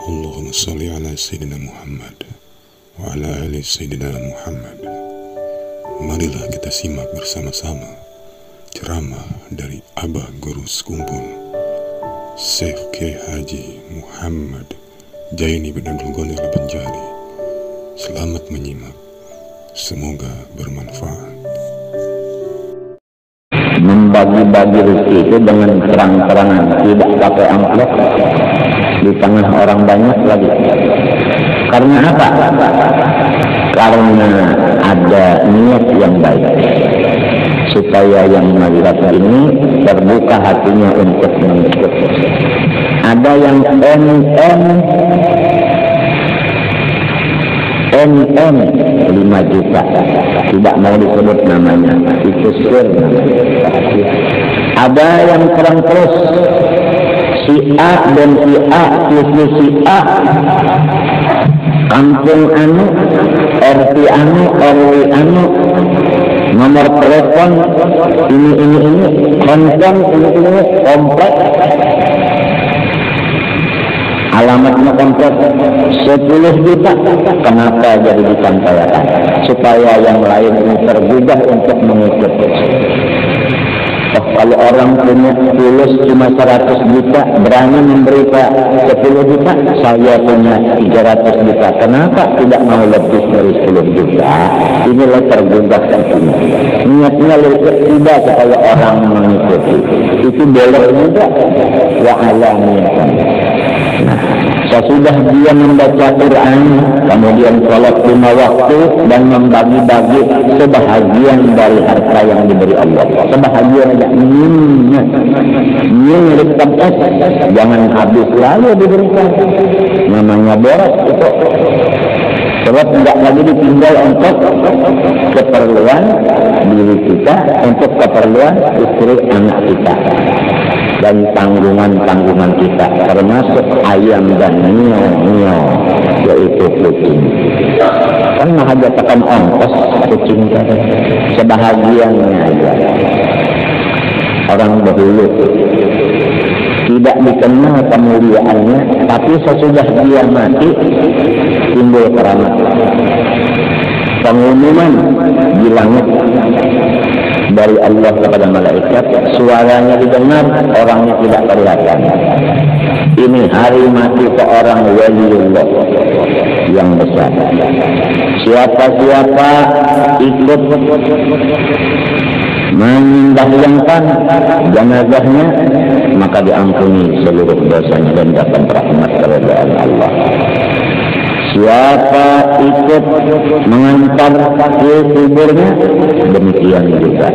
Allahumma salli ala Sayyidina Muhammad wa ala ali Sayyidina Muhammad. Marilah kita simak bersama-sama ceramah dari Abah Guru Sekumpul Syekh Kiai Haji Muhammad Jaini bin Abdul Ghani Al-Banjari. Selamat menyimak, semoga bermanfaat. Membagi-bagi rezeki itu dengan terang-terangan, tidak pakai amplop di tengah orang banyak lagi. Karena apa? Karena ada niat yang baik, supaya yang melihat ini terbuka hatinya untuk mengikut. Ada yang NN 5 juta, tidak mau disebut namanya, itu sir. Ada yang kurang terus, si A dan si A, si A, kampung anu, RT anu, RW anu, nomor telepon ini, konten ini, komplek, alamatnya komplek 10 juta. Kenapa jadi disampaikan? Supaya yang lain ini tergugah untuk mengikuti. Kalau orang punya tulus cuma 100 juta, berani memberikan 10 juta, saya punya 300 juta. Kenapa tidak mau lebih dari 10 juta? Inilah tergugah tentunya. Niatnya tidak supaya orang mengikuti. Itu boleh juga. Wa ala niatan. Nah, sesudah dia membaca Quran, kemudian sholat 5 waktu dan membagi-bagi sebahagian dari harta yang diberi Allah. Sebahagian aja, jangan habis lalu diberikan. Namanya boros itu. Sebab tidak lagi ditinggal untuk keperluan diri kita, untuk keperluan istri anak kita, dan tanggungan-tanggungan kita, termasuk ayam dan nio, yaitu kucing. Kan hanya tekan ongkos kucing tadi, sebahagiannya aja. Orang dahulu tidak dikenal kemuliaannya, tapi sesudah dia mati timbul keramat. Pengumuman di langit dari Allah kepada malaikat, suaranya didengar, orangnya tidak kelihatan. Ini hari mati seorang waliullah yang besar. Siapa-siapa ikut mendahyangkan jenazahnya, maka diampuni seluruh dosanya dan dapat rahmat keridhaan Allah. Siapa ikut mengantar ke kuburnya, demikian juga.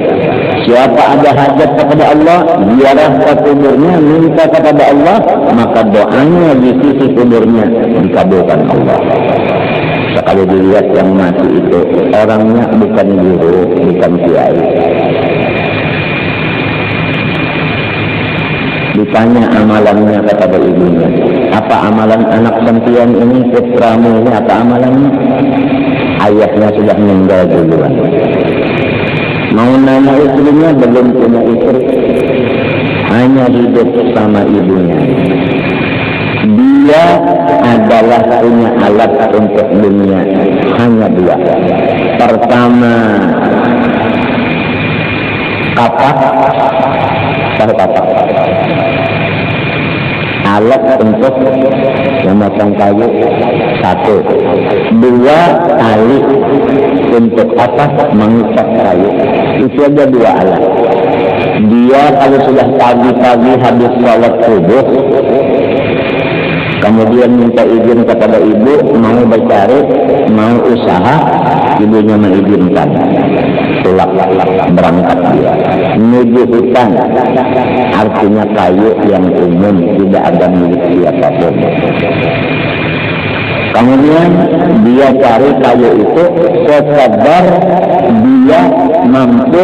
Siapa ada hajat kepada Allah, ziarah ke kuburnya, minta kepada Allah, maka doanya di sisi kuburnya dikabulkan Allah. Sekali dilihat yang mati itu, orangnya bukan guru, bukan kiai. Ditanya amalannya kepada ibunya, apa amalan anak sentian ini, putramu ini, apa amalannya? Ayahnya sudah meninggal duluan. Mau nanya istrinya, belum punya istri, hanya hidup sama ibunya. Dia adalah punya alat untuk dunia hanya 2. Pertama, kapak, alat untuk memotong kayu 1. 2, tali untuk apa? Mengikat kayu. Itu aja 2 alat. Dia kalau sudah pagi-pagi habis sholat subuh, kemudian minta izin kepada ibu, mau bercari, mau usaha, ibunya mengizinkan. Pulang berangkat dia menuju hutan, artinya kayu yang umum, tidak ada milik siapapun. Kemudian dia cari kayu itu sekadar dia mampu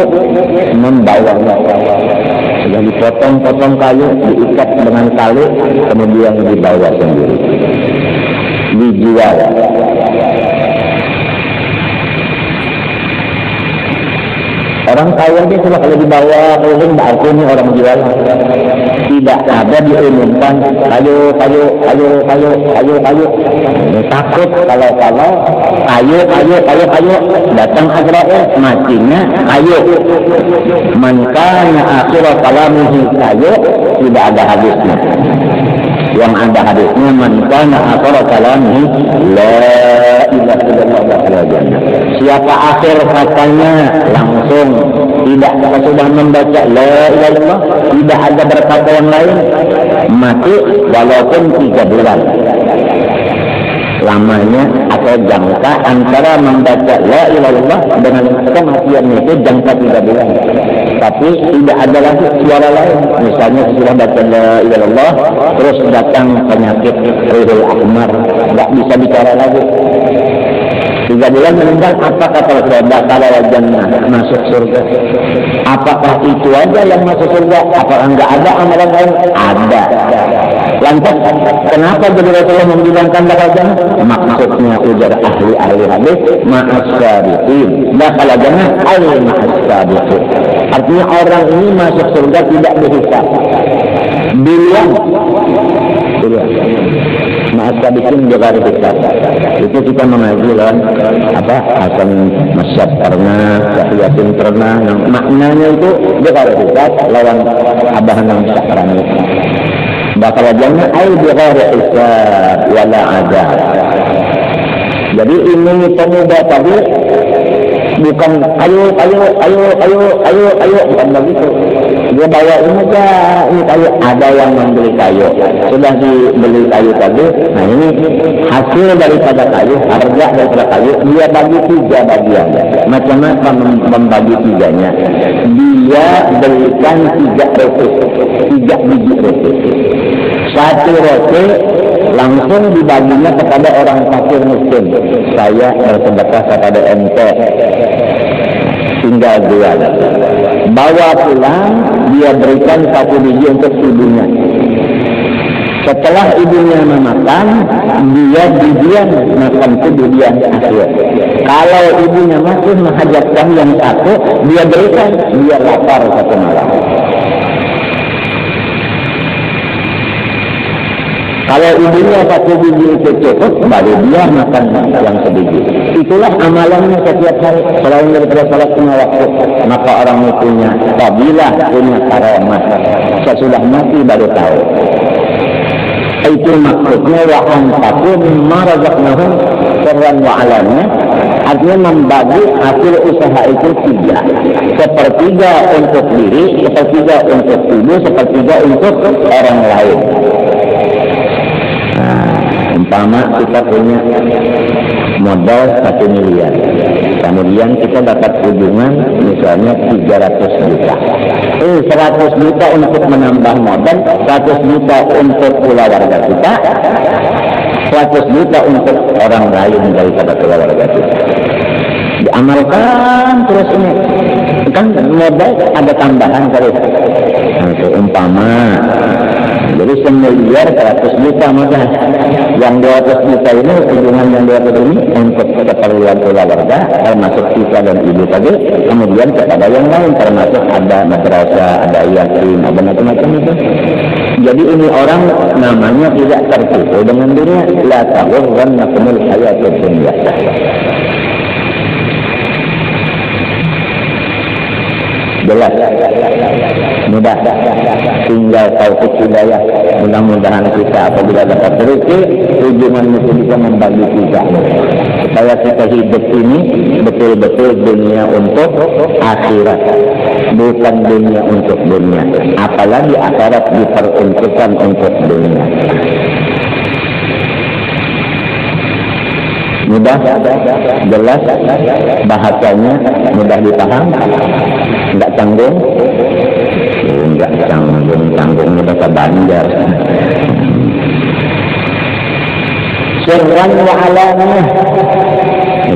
membawanya. Sudah dipotong-potong kayu, diikat dengan tali, kemudian dibawa sendiri, dijual. Orang kaya dia coba kalau dibawa keliling berarti ini orang jual. Tidak ada diumumkan kayu. Takut kalau kayu datang Azrail matinya kayu. Man kana akhirul kalamihi kayu, tidak ada hadisnya. Yang ada hadisnya man kana akhirul kalamihi la ilaha illallah wa la jannah. Siapa akhir katanya langsung tidak sudah membaca la ilaha illallah, tidak ada berkata yang lain, mati walaupun 3 bulan lamanya atau jangka antara membaca la ilaha illallah dengan kematian itu jangka 3 bulan. Tapi tidak ada lagi suara lain. Misalnya sudah baca la ilaha illallah terus datang penyakit Rihul Ahmar, tidak bisa bicara lagi. 3 bulan meninggal, apa kata Rasulullah? Kalau jannah, masuk surga. Apakah itu aja yang masuk surga? Apakah enggak ada amalan lain? Ada. Lantas, kenapa jadi Rasulullah membilangkan bakal jannah? Maksudnya ujar ahli hadis, ma'as-sabiqin. Bakal jannah al-ma'as-sabiqin. Artinya orang ini masuk surga tidak dihisab. Bilang. Ma'as-sabiqin juga dihisab. Itu kita mengaji kan Hasan Masyad pernah, Yasin pernah, maknanya itu dia kalau hisab lawan Abah Nam Syakrani. Bakal jannah ay bighari hisab wala azab. Jadi ini pemuda tadi bukan ayo bukan begitu. Dia bawa ini kayu, ada yang membeli kayu, sudah dibeli kayu tadi. Nah ini hasil daripada kayu, harga daripada kayu, dia bagi 3 bagian. Macam-macam membagi 3-nya. Dia belikan 3 biji roti. 1 roti langsung dibaginya kepada orang fakir miskin. Saya bersedekah kepada ente, tinggal jual. Bawa pulang, dia berikan 1 biji untuk ibunya. Setelah ibunya memakan, dia bijian makan itu bijian akhir. Kalau ibunya masih menghajatkan yang 1, dia berikan, dia lapar 1 malam. Kalau ibunya 1 biji itu cukup, baru dia makan yang sebiji. Itulah amalannya setiap hari. Selain daripada salat 5 waktu, maka orang itu punya fadilah, punya karamah. Sesudah mati baru tahu. Itu maksudnya wa anfaqu mimma razaqnahum sirran wa alaniya. Artinya membagi hasil usaha itu 3. 1/3 untuk diri, 1/3 untuk ibu, 1/3 untuk orang lain. Umpama kita punya modal 1 miliar, kemudian kita dapat ujungan misalnya 300 juta. 100 juta untuk menambah modal, 100 juta untuk keluarga kita, 100 juta untuk orang lain daripada keluarga kita. Diamalkan terus ini. Kan modal ada tambahan kali. Itu umpama. Jadi 1 miliar 100 juta modal. Yang 200 juta ini, ujungan yang 200 ini untuk keperluan keluarga, termasuk kita dan ibu tadi, kemudian kepada yang lain, termasuk ada madrasah, ada yatim, ada macam-macam itu. Jadi ini orang namanya tidak tertipu dengan dunia. La taghurrannakumul hayatud dunya. Jelas, mudah, tinggal taufik hidayah. Mudah-mudahan kita apabila dapat rezeki, tujuan itu bisa membagi kita, supaya kita hidup ini betul-betul dunia untuk akhirat, bukan dunia untuk dunia. Apalagi akhirat diperuntukkan untuk dunia. Mudah, jelas, bahasanya mudah dipaham, enggak canggung, canggung mudah kebanjar. Sirran wa alaniyah.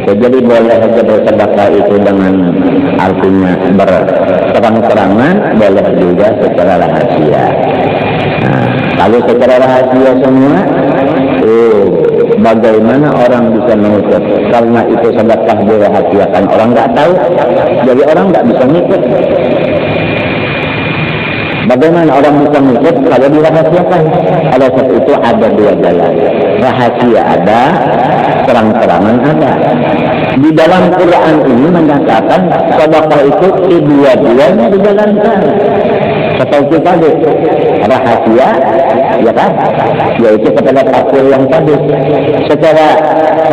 Itu jadi boleh saja bersedekah itu dengan artinya berterang-terangan, boleh juga secara rahasia. Nah, kalau secara rahasia semua, bagaimana orang bisa mengikut? Karena itu sedekah dirahasiakan, orang nggak tahu, jadi orang nggak bisa ngikut. Bagaimana orang bisa ngikut kalau dirahasiakan? Oleh sebab itu ada dua jalan. Rahasia ada, terang-terangan ada. Di dalam Quran ini menyatakan sedekah itu dua-duanya dijalankan. Seperti tadi, rahasia, ya kan? Yaitu kepada fakir yang tadi. Secara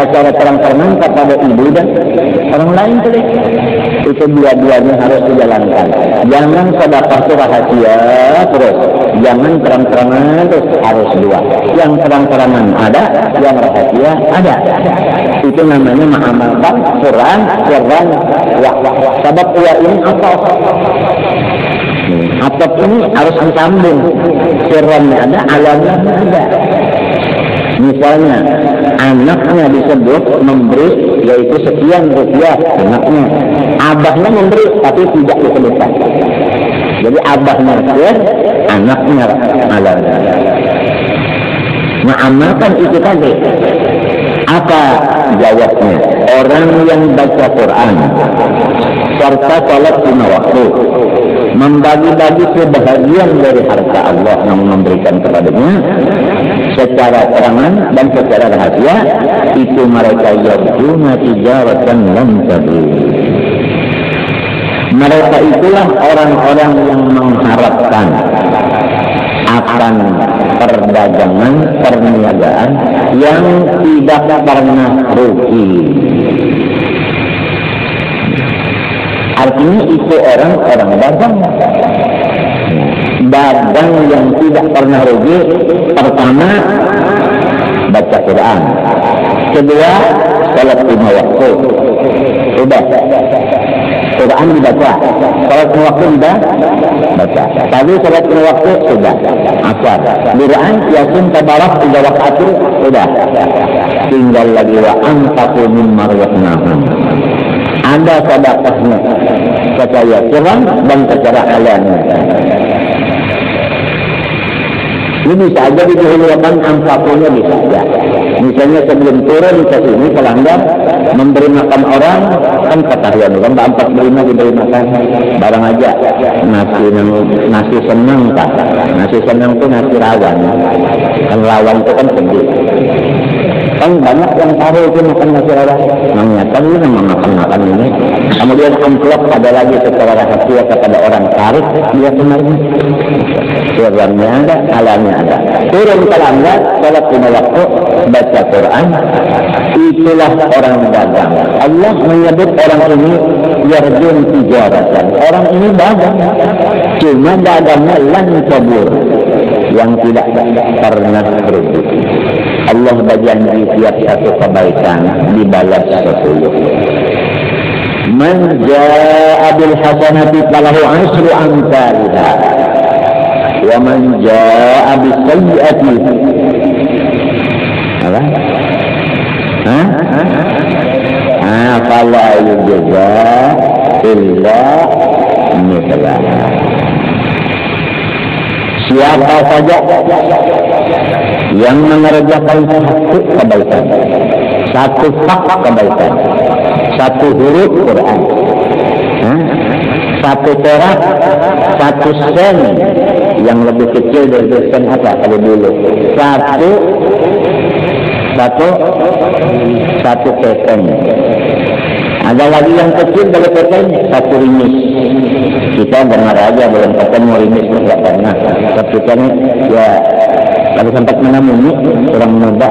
terang-terangan kepada ibu dan orang lain tadi. Itu dua-duanya harus dijalankan. Jangan sedekah itu rahasia terus. Jangan terang-terangan terus, harus dua. Yang terang-terangan ada, yang rahasia ada. Itu namanya mengamalkan Quran. Sebab ia ini apa? Atap ini harus disambung. Sirrannya ada, alamnya ada. Misalnya anaknya disebut memberi, yaitu sekian rupiah anaknya. Abahnya memberi tapi tidak disebutkan. Jadi abahnya sir, anaknya alamnya. Mengamalkan itu tadi. Apa jawabnya? Orang yang baca Quran serta salat 5 waktu, membagi-bagi sebahagian dari harta Allah yang memberikan kepadanya secara terangan dan secara rahasia, itu mereka yarjuna tijaratan lan tabur. Mereka itulah orang-orang yang mengharapkan akan perdagangan, perniagaan yang tidak pernah rugi. Artinya itu orang-orang dagang. Dagang yang tidak pernah rugi. Pertama, baca Quran. Kedua, salat 5 waktu. Sudah. Quran dibaca. Salat 5 waktu sudah baca. Tadi salat 5 waktu sudah. Asar. Quran, Yasin, Tabarak, 3 waktu sudah. Tinggal lagi wa anfaqu mimma razaqnahum. Ada sedekahnya secara Quran dan secara alami. Ini bisa aja didahulukan anfakunya, bisa aja. Misalnya sebelum turun ke sini pelanggan memberi makan orang, kan ketahuan kan empat berima diberi makan barang aja. Nasi senang tak? Nasi senang itu nasi rawan. Kan rawan itu kan sedih. Kan banyak yang taruh itu makan nasi rawan. Mengingatkan ini makan ini. Kemudian amplop ada lagi secara rahasia kepada orang tarik, dia sebenarnya. Sirrannya ada, alamnya ada. Turun pelanggan, salat 5 waktu, baca Quran, itulah orang dagang. Allah menyebut orang ini yarjun tijaratan. Orang ini dagang, cuma dagangnya lan tabur, yang tidak pernah rugi. Allah berjanji tiap satu kebaikan dibalas 10. Man jaa'a bil hasanati falahu 'ashru amsalha. Wa man jaa'a bis sayyi'ati apa? Fala yujza illa mithlaha. Siapa saja yang mengerjakan satu kebaikan, satu hak kebaikan, satu huruf Quran, satu perak, satu sen yang lebih kecil dari sen apa kalau dulu, satu peten. Ada lagi yang kecil dari peten, 1 rimis. Kita dengar aja belum ketemu rimis, tidak pernah. Tapi kan ya kalau sempat menamuni orang muda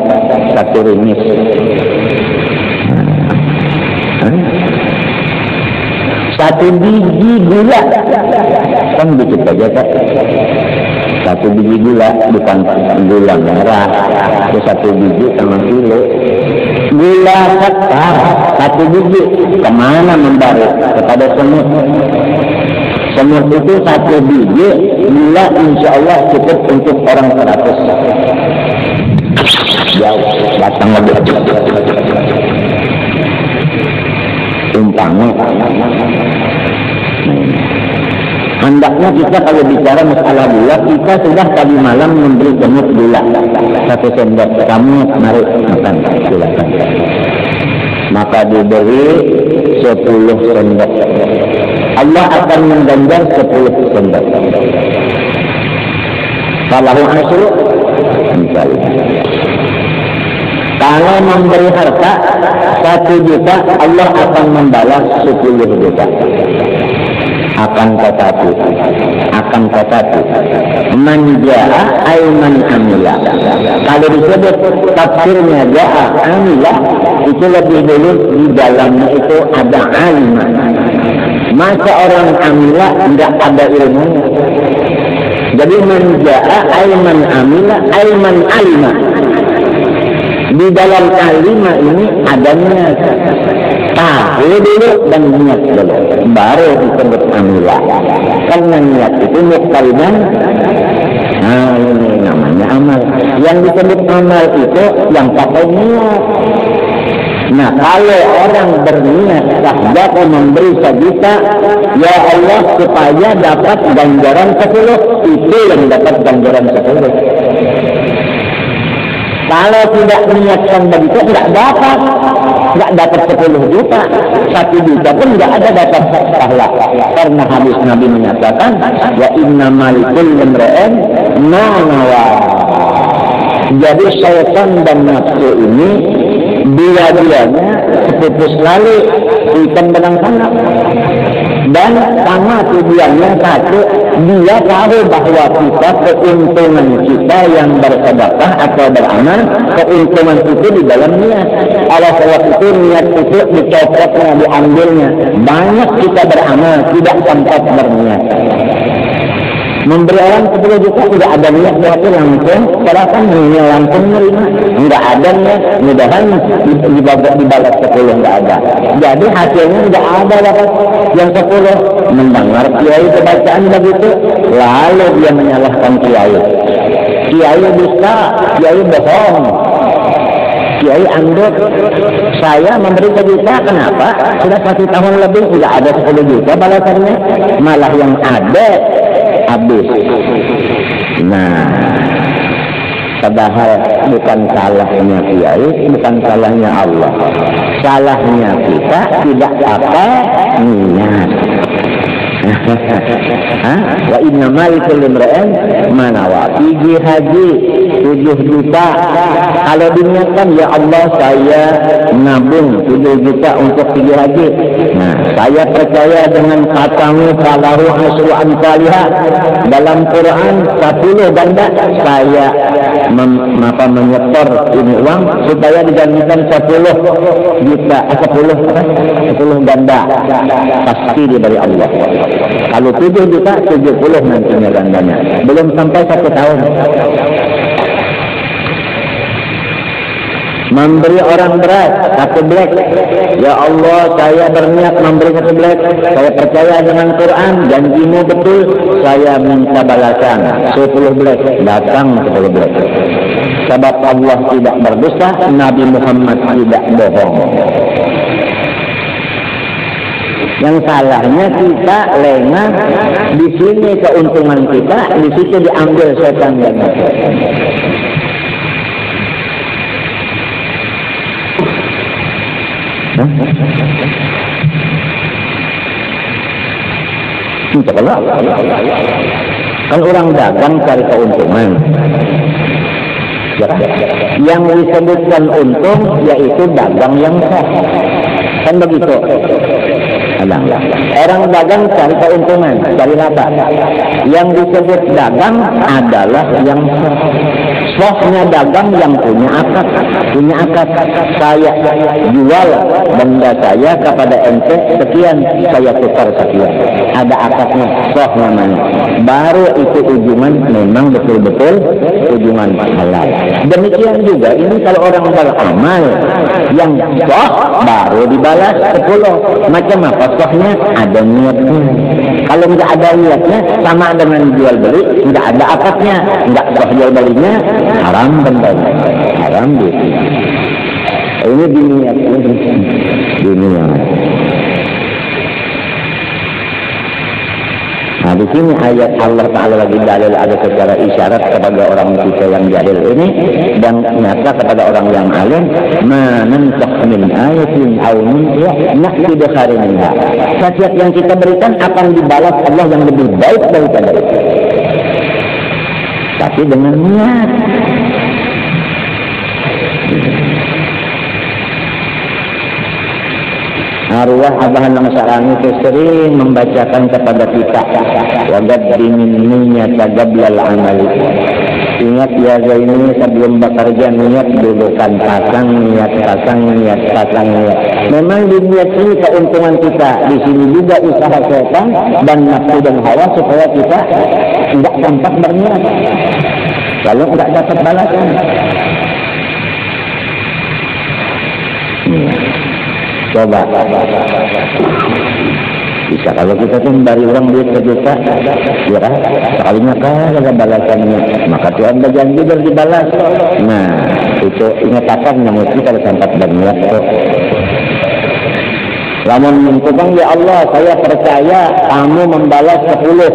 1 rimis. Satu biji gula kan dikit aja kan. 1 biji gula, bukan gula merah. Itu 1 biji sama kilo. Gula sekar 1 biji kemana membalik? Kepada semut. Semut itu 1 biji gula insya Allah cukup untuk orang 100. Jauh datang lebih. Umpamanya hendaknya kita kalau bicara masalah gula, kita sudah tadi malam memberi semut gula. 1 sendok, kamu mari makan, silakan. Maka diberi 10 sendok. Allah akan mengganjar 10 sendok. Falahu asyru amsalih. Kalau memberi harta 1 juta, Allah akan membalas 10 juta. Akan tetapi manja'a ayman amila. Kalau disebut tafsirnya ja'a amila, itu lebih dulu di dalamnya itu ada alima. Masa orang amila tidak ada ilmunya. Jadi manja'a ayman amila, ayman alima. Di dalam alima ini ada niat. Tahu dulu dan niat dulu, baru disebut amila. Karena niat itu muqtarinan. Nah, ini namanya amal. Yang disebut amal itu yang pakai niat. Nah, kalau orang berniat sahdaku memberi 1 juta, ya Allah supaya dapat ganjaran 10, itu yang dapat ganjaran 10. Kalau tidak niatkan begitu, tidak dapat 10 juta. 1 juta pun tidak ada dapat pahala. Karena hadis Nabi menyatakan, ya innamal likulli imri'in ma nawa. Jadi syaitan dan nafsu ini dia-dianya sepupus lalu ikan benang sangat. Dan sama tujuannya satu, dia tahu bahwa kita keuntungan kita yang bersedekah atau beramal, keuntungan itu di dalam niat. Kalau sebab itu niat itu dicopotnya, diambilnya. Banyak kita beramal tidak sempat berniat. Memberi orang 10 juta tidak ada niat, berarti langsung serahkan, langsung menerima. Enggak ada niat, mudahan dibalas 10, enggak ada. Jadi hasilnya enggak ada dapat yang 10. Mendengar kiai kebacaan begitu, lalu dia menyalahkan kiai. Kiai dusta, kiai bohong, kiai anduk. Saya memberi 1 juta, kenapa? Sudah 1 tahun lebih tidak ada 10 juta balasannya, malah yang ada habis. Nah, padahal bukan salahnya kiai, bukan salahnya Allah. Salahnya kita tidak pakai niat. Wa innamal likulli imri'in ma nawa. Pergi haji 7 juta. Kalau diniatkan, ya Allah saya nabung 7 juta untuk pergi haji. Nah, saya percaya dengan katamu falahu asyru amsalih. Dalam Quran 10 ganda saya menyetor ini uang supaya digantikan 10 juta, 10 ganda pasti diberi Allah. Kalau 7 juta, 70 nantinya gandanya. Belum sampai 1 tahun. Memberi orang beras 1 black. Ya Allah, saya berniat memberi 1 black. Saya percaya dengan Quran, janjimu betul. Saya minta balasan 10 black. Datang 10 black. Sebab Allah tidak berdusta, Nabi Muhammad tidak bohong. Yang salahnya kita lengah, di sini keuntungan kita, di situ diambil setan dan nafsu. Kan orang dagang cari keuntungan. Ya, yang disebutkan untung yaitu dagang yang sah. Kan begitu. Orang dagang cari keuntungan, cari laba. Yang disebut dagang adalah yang sah. Sohnya dagang yang punya akad. Saya jual benda saya kepada ente sekian, saya tukar sekian. Ada akadnya, soh namanya. Baru itu ujungan memang betul-betul ujungan halal. Demikian juga ini kalau orang beramal yang soh baru dibalas 10. Macam apa sohnya? Ada niatnya. Kalau nggak ada niatnya sama dengan jual beli, nggak ada akadnya, nggak soh jual belinya, haram bendanya, haram duitnya. Ini diniatnya, dunia. Nah, di sini ayat Allah Ta'ala lagi dalil ada secara isyarat kepada orang kita yang jahil ini dan nyata kepada orang yang alim, ma nansakh min ayatin aw nunsiha na'ti bi khairin minha. Setiap yang kita berikan akan dibalas Allah yang lebih baik daripada itu. Tapi dengan niat. Arwah Abah Langsarani itu sering membacakan kepada kita wagad niat gablal amali. Ingat ya Zaini, sebelum bekerja niat dulu kan, pasang niat. Memang di niat ini keuntungan kita. Di sini juga usaha setan dan nafsu dan hawa supaya kita tidak tampak berniat. Kalau tidak dapat balasan. Coba bisa kalau kita tuh dari orang duit sejuta, ya sekalinya ada balasannya, maka Tuhan berjanji dan dibalas. Nah itu ingatan yang mesti kalau sempat berniat tuh. Lamun mengkubang, ya Allah, saya percaya kamu membalas 10.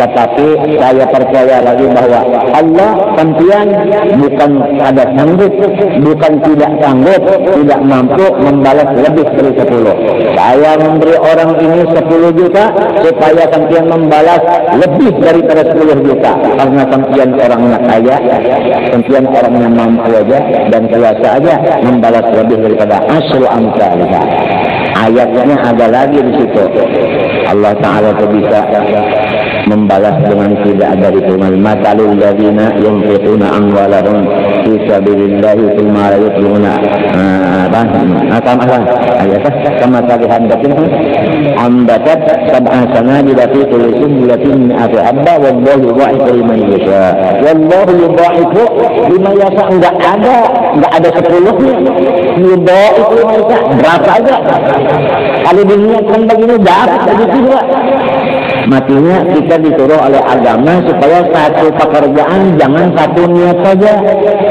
Tetapi saya percaya lagi bahwa Allah sampian bukan ada sanggup, bukan tidak sanggup, tidak mampu membalas lebih dari 10. Saya memberi orang ini 10 juta supaya sampian membalas lebih daripada 10 juta. Karena sampian orangnya kaya, sampian orangnya mampu aja dan kuasa aja membalas lebih daripada asru amsalha. Ayatnya ada lagi di situ. Allah Ta'ala itu bisa membalas dengan tidak ada hitungan. Matalul ladzina yunfiquna amwalahum fi sabilillahi tsumma la yutbi'una kama talihamdatin ambatat sab'a sanabila fi kulli sunbulatin mi'atu habba wallahu yudha'ifu liman yasha. Wallahu yudha'ifu liman yasha. Enggak ada 10-nya. Yudha'ifu liman yasha. Berapa aja? Kalau diniatkan begini dapat begitu juga. Matinya kita disuruh oleh agama supaya satu pekerjaan jangan satu niat saja.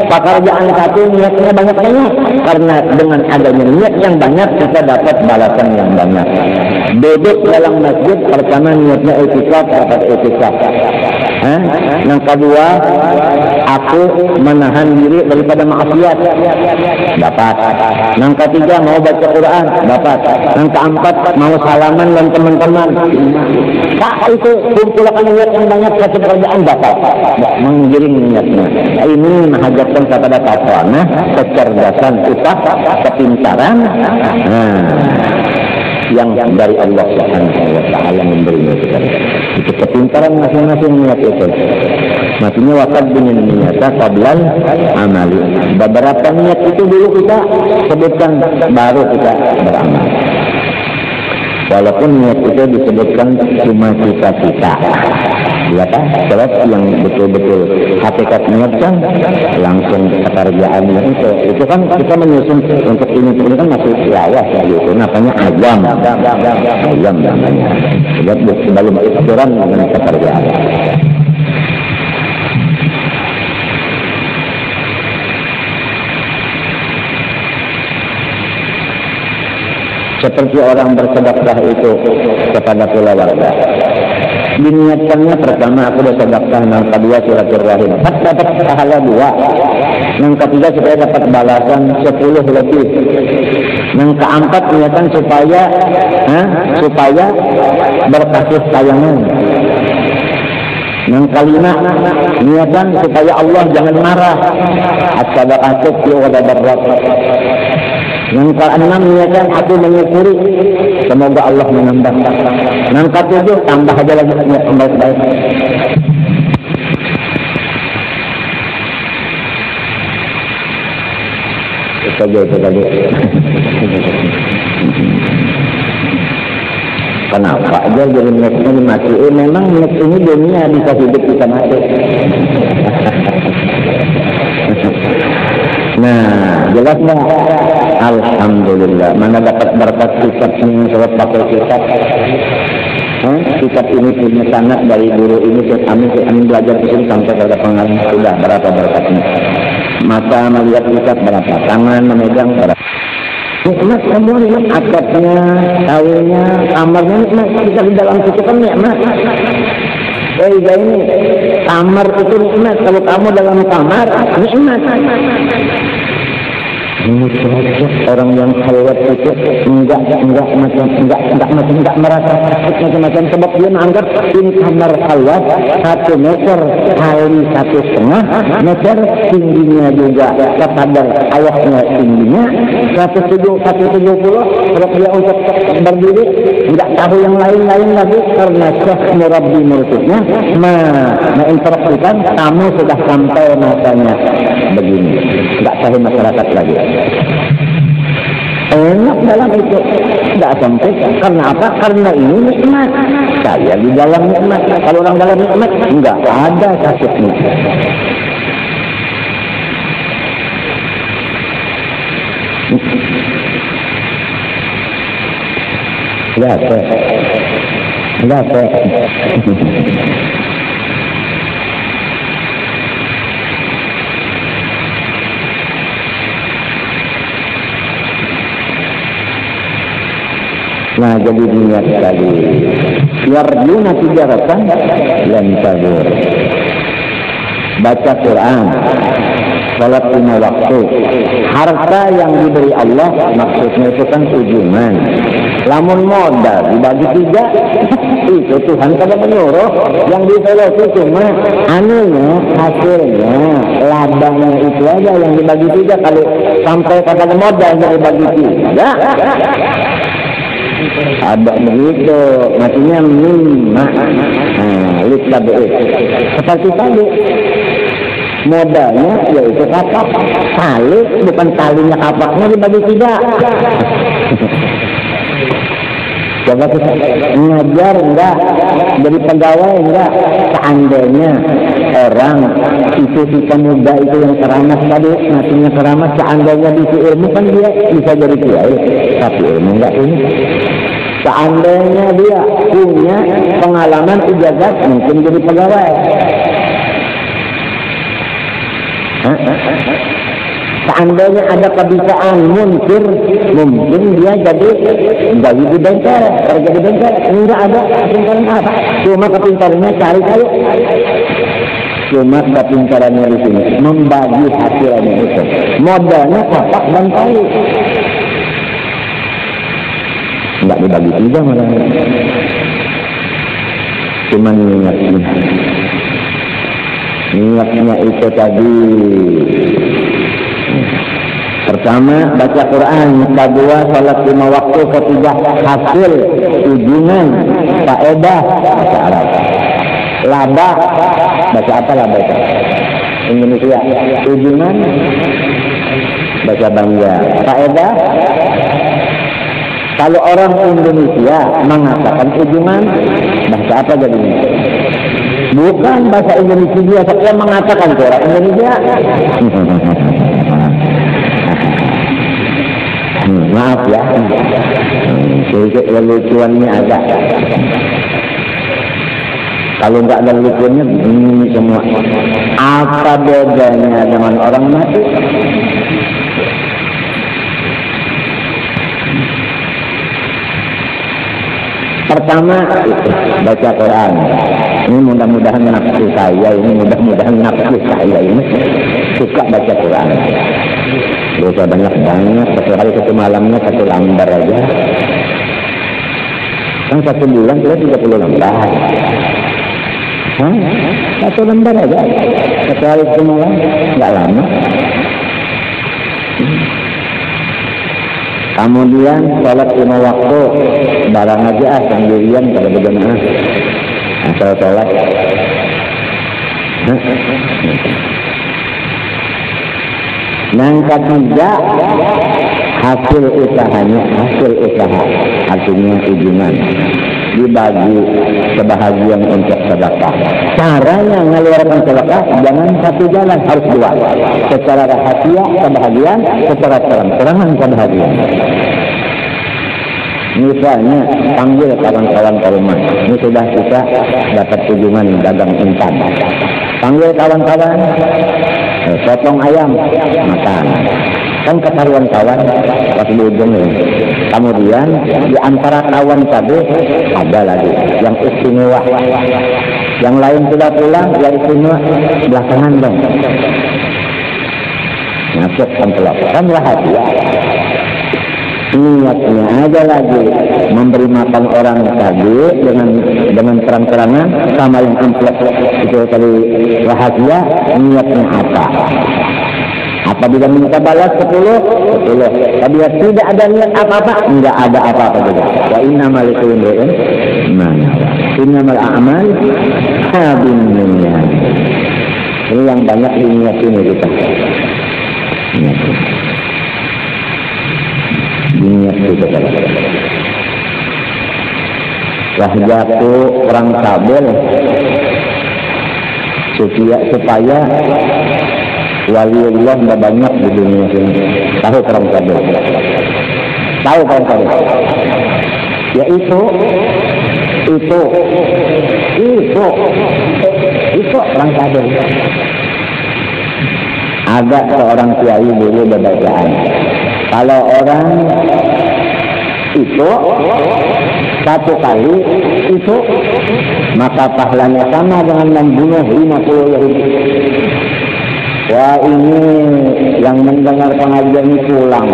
Pekerjaan satu niatnya banyak-banyak. Karena dengan adanya niat yang banyak kita dapat balasan yang banyak. Duduk dalam masjid pertama niatnya itikaf, dapat itikaf. Yang kedua, aku menahan diri daripada maksiat, dapat. Yang ketiga, mau baca Quran, dapat. Yang keempat, mau salaman dan teman-teman. Itu kumpulkan niat yang banyak satu pekerjaan dapat. Menggiring niatnya. Ini menghajatkan kepada takwana, kecerdasan, usaha, kepintaran. Yang dari Allah Subhanahu wa Ta'ala memberinya kita. Itu kepintaran masing-masing niat itu. Maksudnya wakad dengan niatnya qablal amali. Beberapa niat itu dulu kita sebutkan, baru kita beramal. Walaupun niat itu disebutkan cuma cita-cita, ya kan? Sebab yang betul-betul hakikat niat kan langsung pekerjaannya itu kan kita menyusun untuk ini kan masih lawas ya gitu. Namanya azam namanya. Sebab belum aturan dengan pekerjaan. Seperti orang bersedekah itu kepada keluarga. Diniatkannya pertama aku bersedekah, yang kedua silaturahim. Dapat pahala 2. Yang ketiga supaya dapat balasan 10 lebih. Yang keempat niatan supaya berkasih sayangan. Yang kelima niatan supaya Allah jangan marah. As-sadaqatu wa darat. Yang keenam niatkan aku menyukuri, semoga Allah menambah. Yang ketujuh tambah aja lagi niat yang baik-baik. Itu saja. Kenapa aja jadi niatnya dimati? Memang niat ini dunia bisa hidup bisa mati. Nah, jelas nggak? Alhamdulillah. Mana dapat berkat kitabnya, sebab pakai kitab. Kitab ini punya sanad dari guru ini. Kami belajar di sini sampai pada pengalaman sudah berapa berkatnya. Mata melihat kitab berapa, tangan memegang berapa. Nikmat semua nikmat, akadnya, kawinnya, kamarnya nikmat, kita di dalam situ kan nikmat. Ini kamar itu nikmat, kalau kamu dalam kamar nikmat. Ini cocok orang yang khalwat itu enggak merasa macam-macam, sebab dia menganggap ini kamar khalwat 1 meter kali 1,5 meter, tingginya juga kepadar awaknya tingginya 170, kalau dia untuk berdiri enggak tahu yang lain-lain lagi, karena Syekh Murabbi muridnya menginstruksikan kamu sudah sampai masanya begini, enggak tahu masyarakat lagi. Enak dalam itu, tidak sampai. Karena apa? Karena ini nikmat. Saya di dalam nikmat. Kalau orang dalam nikmat, enggak ada sakitnya. Enggak. Nah, jadi niat tadi yarjuna tijaratan lan tabur, baca Quran, salat 5 waktu, harta yang diberi Allah, maksudnya itu kan ujuman. Lamun modal dibagi 3, itu Tuhan kada menyuruh, yang disoloti cuma anunya, hasilnya, labangnya itu aja yang dibagi 3. Kalau sampai kata modal yang dibagi 3, ada begitu, matinya mimma. Seperti tadi modalnya yaitu kapak, tali bukan talinya kapaknya dibagi 3. Coba kita ngajar enggak, jadi pegawai enggak, seandainya orang itu si pemuda itu yang keramat tadi, matinya keramat, seandainya bisa ilmu kan dia bisa jadi kiai, tapi ilmu enggak punya. Seandainya dia punya pengalaman ijazah, mungkin jadi pegawai. Seandainya ada kebiasaan mungkin dia jadi gaji di bengkel, kerja di bengkel. Enggak ada kepintaran apa, cuma kepintarannya cari-cari. Cuma kepintarannya di sini membagi hasilnya itu. Modalnya kapak dan kayu. Enggak dibagi 3 malah. Cuma niatnya itu tadi. Pertama, baca Quran. Kedua, salat 5 waktu. Ketiga, hasil ujian, faedah, baca Arab. Laba, baca apa laba itu? Indonesia. Ujian, baca Bangga. Faedah, kalau orang Indonesia mengatakan ujian, bahasa apa jadinya? Bukan bahasa Indonesia biasa, dia mengatakan ke orang Indonesia. Maaf ya, sedikit lelucuannya ada. Kalau nggak ada lelucuannya, ini semua. Apa bedanya dengan orang mati? Pertama, baca Quran. Ini mudah-mudahan nafsu saya ini suka baca Quran. Dosa banyak-banyak, satu hari satu malamnya 1 lembar aja. Kan 1 bulan kita 30 lembar. 1 lembar aja. Satu hari satu malam, nggak lama. Kemudian sholat 5 waktu, barang aja sendirian kalau berjamaah. Asal sholat. Yang ketiga, hasil usaha, artinya ujian, dibagi sebahagian untuk sedekah. Caranya mengeluarkan sedekah jangan satu jalan, harus 2. Secara rahasia kebahagiaan, secara terang-terangan kebahagiaan. Misalnya panggil kawan-kawan ke rumah, ini sudah kita dapat kunjungan dagang intan. Panggil kawan-kawan, potong ayam, makan. Kan ketahuan kawan, pas di ujung ini. Kemudian di antara kawan tadi ada lagi yang istimewa. Yang lain sudah pulang, yang istimewa belakangan dong. Masuk amplop, kan rahasia. Niatnya aja lagi memberi makan orang tadi dengan terang-terangan, sama yang amplop itu tadi rahasia. Niatnya apa? Apabila minta balas 10. Apabila tidak ada niat apa-apa, enggak ada apa-apa juga. Wa innamal likulli imri'in ma nawa. Innamal a'mal binniyat. Ini yang banyak niat ini kita. Niat itu Wahjatu perang Kabul supaya waliullah tidak banyak di dunia ini. Tahu perang Kabul? Tahu perang Kabul? Ya itu perang Kabul. Ada seorang kiai dulu berbacaan, kalau orang itu satu kali itu maka pahalanya sama dengan membunuh 50 Yahudi. Wah, ini yang mendengar pengajian ini pulang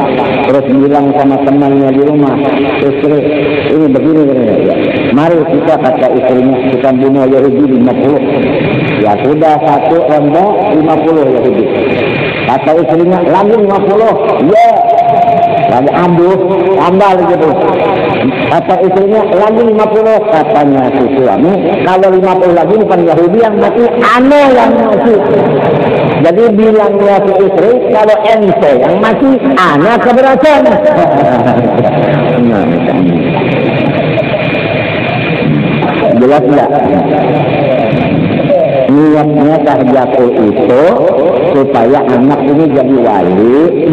terus bilang sama temannya di rumah, istri ini begini ya. Mari kita, kata istrinya, kita bunuh Yahudi 50. Ya sudah, satu ronde 50 Yahudi. Kata istrinya lagi 50. Ya, lagi aduh tambah gitu. Kata istrinya lagi 50. Katanya si suami, kalau 50 lagi bukan Yahudi yang mati, aneh yang mati. Jadi bilangnya si istri, kalau ente yang mati, anak keberatan. Jelas enggak? Niatnya tahjatu itu supaya anak ini jadi wali,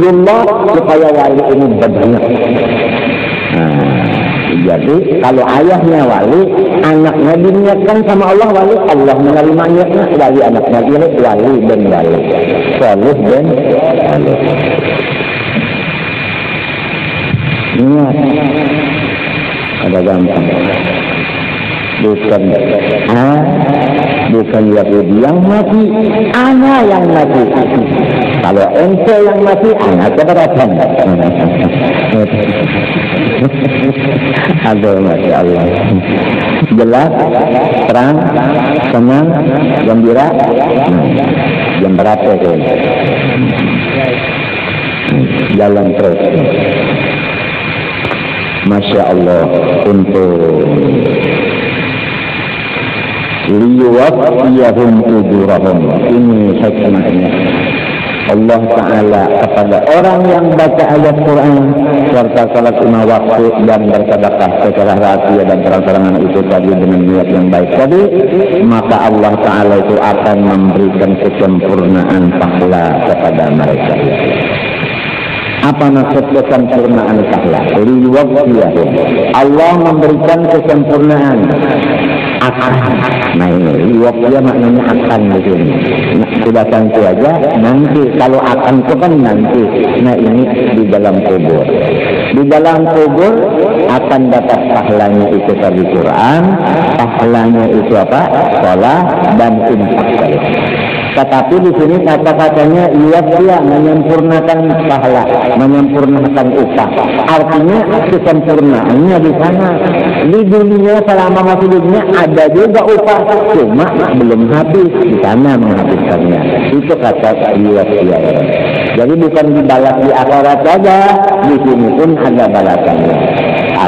supaya wali ini berbanyak. Jadi kalau ayahnya wali, anaknya diniatkan sama Allah wali, Allah menerima niatnya, wali anaknya ini wali dan wali, salih dan salih. Niat ada gampang. Bukan Yahudi yang mati, anak yang mati. Kalau ente yang mati, anak keberatan. Aduh, Masya Allah. Jelas, terang, senang, gembira. Jam berapa itu? Jalan terus. Masya Allah, untuk liyuwaffiyahum ujurahum. Ini hikmahnya Allah Ta'ala kepada orang yang baca ayat Quran serta salat 5 waktu dan bersedekah secara rahasia dan terang-terangan itu tadi dengan niat yang baik tadi, maka Allah Ta'ala itu akan memberikan kesempurnaan pahala kepada mereka. Apa maksud kesempurnaan pahala? Liwafiyahum. Allah memberikan kesempurnaan akan. Nah ini liwafiyah maknanya akan di sini. Nah, sudah tentu aja nanti. Kalau akan itu kan nanti. Nah ini di dalam kubur. Di dalam kubur akan dapat pahalanya itu tadi Quran, pahalanya itu apa? Salat dan infak. Tetapi di sini kata-katanya dia menyempurnakan pahala, menyempurnakan upah. Artinya kesempurnaannya di sana. Di dunia selama masih dunia ada juga upah, cuma belum habis di sana menghabiskannya. Itu kata dia. Jadi bukan dibalas di akhirat saja, di sini pun ada balasannya.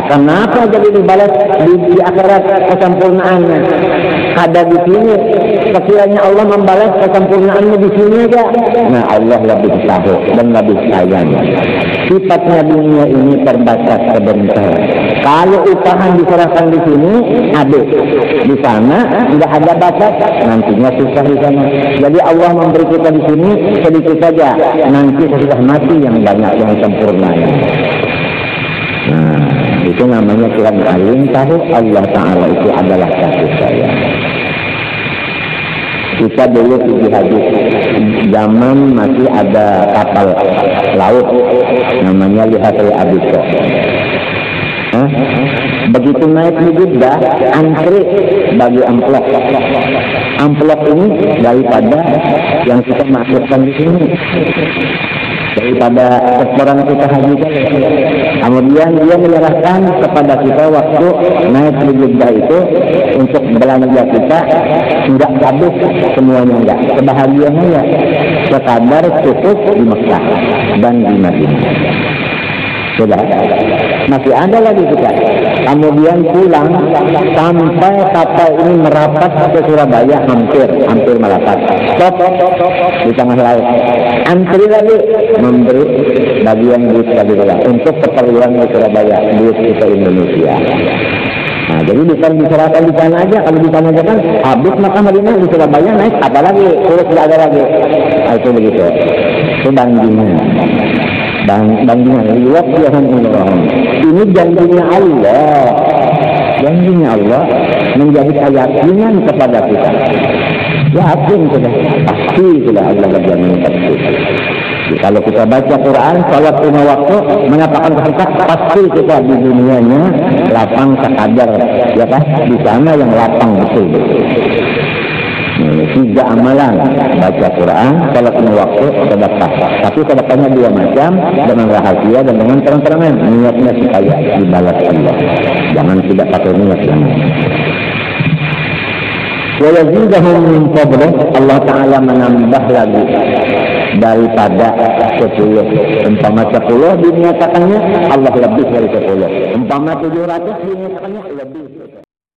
Kenapa jadi dibalas di akhirat kesempurnaannya? Ada di sini. Sekiranya Allah membalas kesempurnaannya di sini aja. Nah Allah lebih tahu dan lebih sayang. Sifatnya dunia ini terbatas sebentar. Kalau upahan diserahkan di sini, habis. Di sana tidak ada batas, nantinya susah di sana. Jadi Allah memberi kita di sini sedikit saja. Nanti sesudah mati yang banyak yang sempurna. Nah, itu namanya Tuhan paling tahu. Allah Ta'ala itu adalah kasih sayang. Kita dulu pergi haji, zaman masih ada kapal laut, namanya Lihatri Abiko. Begitu naik di Jeddah, antri bagi amplop. Amplop ini daripada yang kita masukkan di sini, daripada setoran kita haji. Kemudian dia menyerahkan kepada kita waktu naik di Jeddah itu untuk belanja kita, enggak habis semuanya, enggak. Kebahagiaannya ya sekadar cukup di Mekah dan di Madinah. Sudah, masih ada lagi kita. Kemudian pulang sampai kapal ini merapat ke Surabaya, hampir merapat. Stop di tengah laut. Antri lagi memberi bagian duit tadi untuk keperluan di Surabaya, duit kita Indonesia. Nah, jadi bukan diserahkan di sana aja. Kalau di sana aja kan habis Makkah Madinah, di Surabaya naik apa lagi? Terus tidak ada lagi. Nah, itu begitu. Itu bandingan. Bandingan ini janjinya Allah. Janjinya Allah menjadi keyakinan kepada kita. Yakin sudah, pasti sudah Allah berjanji pasti. Kalau kita baca Quran, salat 5 waktu, mengatakan kita pasti kita di dunianya lapang sekadar, ya kan? Di sana yang lapang betul. 3 amalan, baca Quran, salat 5 waktu, sedekah. Tapi sedekahnya 2 macam, dengan rahasia dan dengan terang-terangan. Niatnya supaya dibalas Allah. Jangan tidak pakai niat yang wa yazidahum min fadlih, Allah Ta'ala menambah lagi daripada 10. Umpama 10 dinyatakannya, Allah lebih dari 10. Umpama 700 dinyatakannya lebih.